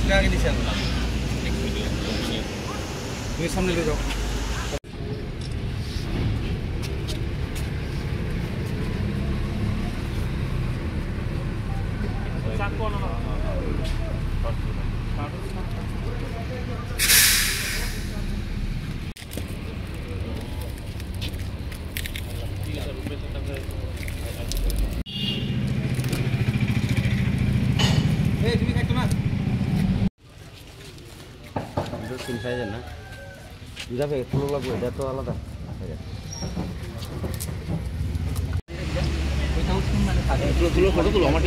ব্যাগটা আগে নিচে আনলাম, তুমি সামনে নিয়ে যাও। তুমি খাইতো না তিন সাইজের না দুটা প্যাকেট ফুল লাগবে, এটা তো আলাদা। ফটো তুলো আমার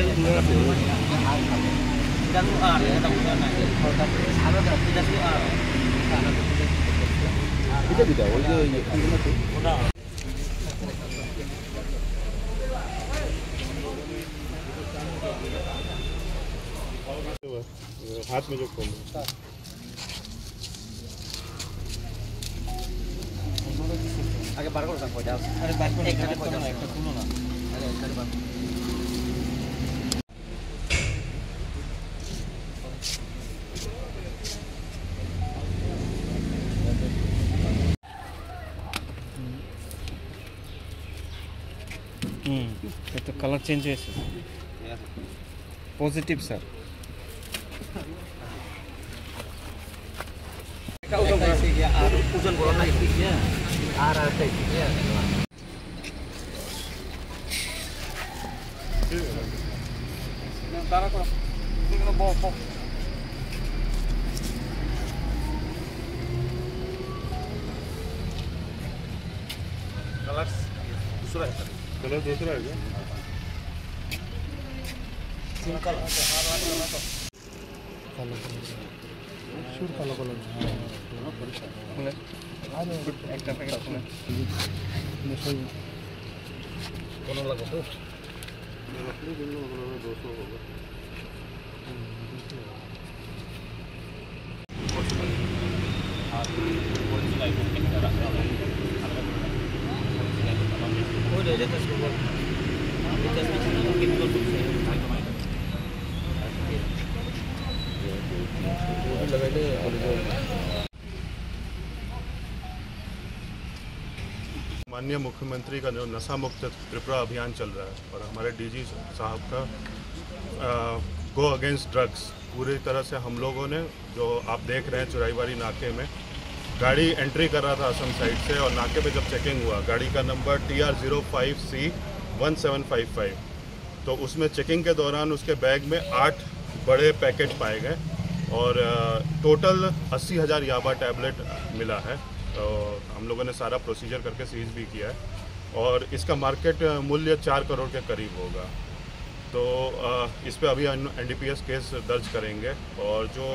हाथ में जो खोल आगे बार कर सकते हो। अरे बार कर एक खुलो ना, अरे एक बार तो कलर चेंज है पॉजिटिव सर। ওজন বড় না আর তারা कलर दूसरा है, कलर दूसरा है क्या? सिंपल शुड कालो कलर একটা প্যাকেট খুলে কোন লাগবে তো लकड़ी दिन में 200 होगा। माननीय मुख्यमंत्री का जो नशा मुक्त त्रिपुरा अभियान चल रहा है और हमारे डीजी साहब का गो अगेंस्ट ड्रग्स, पूरी तरह से हम लोगों ने जो आप देख रहे हैं चुराईबारी नाके में गाड़ी एंट्री कर रहा था असम साइड से और नाके पे जब चेकिंग हुआ गाड़ी का नंबर TR05C1755, तो उसमें चेकिंग के दौरान उसके बैग में 8 बड़े पैकेट पाए गए और टोटल 80,000 याबा टैबलेट मिला है। तो हम लोगों ने सारा प्रोसीजर करके सीज भी किया है और इसका मार्केट मूल्य 4 करोड़ के करीब होगा। तो इस पे अभी NDPS केस दर्ज करेंगे और जो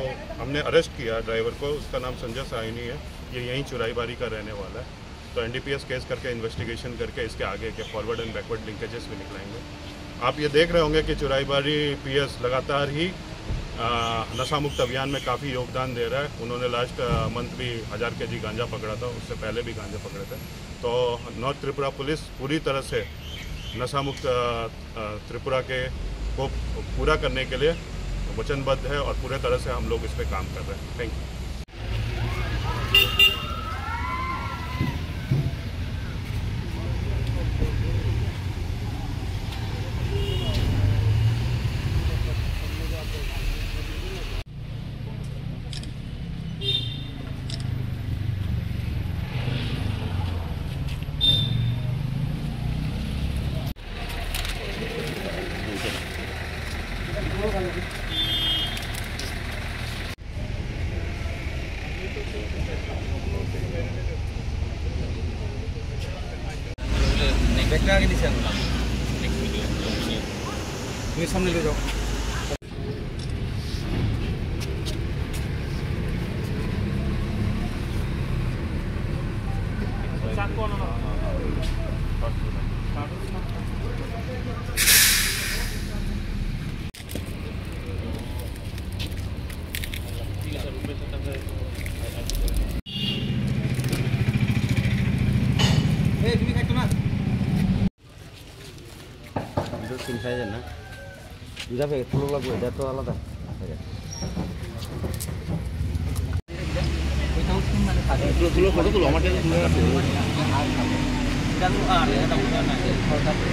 हमने अरेस्ट किया ड्राइवर को उसका नाम संजय साइनी है, ये यहीं चुराईबारी का रहने वाला है। तो NDPS केस करके इन्वेस्टिगेशन करके इसके आगे के फॉरवर्ड एंड बैकवर्ड लिंकेजेस भी निकलेंगे। आप ये देख रहे होंगे कि चुराईबारी PS लगातार ही नशा मुक्त अभियान में काफ़ी योगदान दे रहा है। उन्होंने लास्ट मंथ भी 1000 kg गांजा पकड़ा था, उससे पहले भी गांजा पकड़े थे। तो नॉर्थ त्रिपुरा पुलिस पूरी तरह से नशा मुक्त त्रिपुरा के को पूरा करने के लिए वचनबद्ध है और पूरे तरह से हम लोग इस पर काम कर रहे हैं। Thank you. ব্যাগটা আগে নিচে আনলাম, তুমি সামনে নিয়ে যাও। তুমি খাইতো না তিন সাইজের না দুটা প্যাকেট ফুল লাগবে, এটা তো আলাদা। ফটো তুলো আমার কাছে তুলে রাখো এটা তো আর এটা তো না এটা তো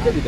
আর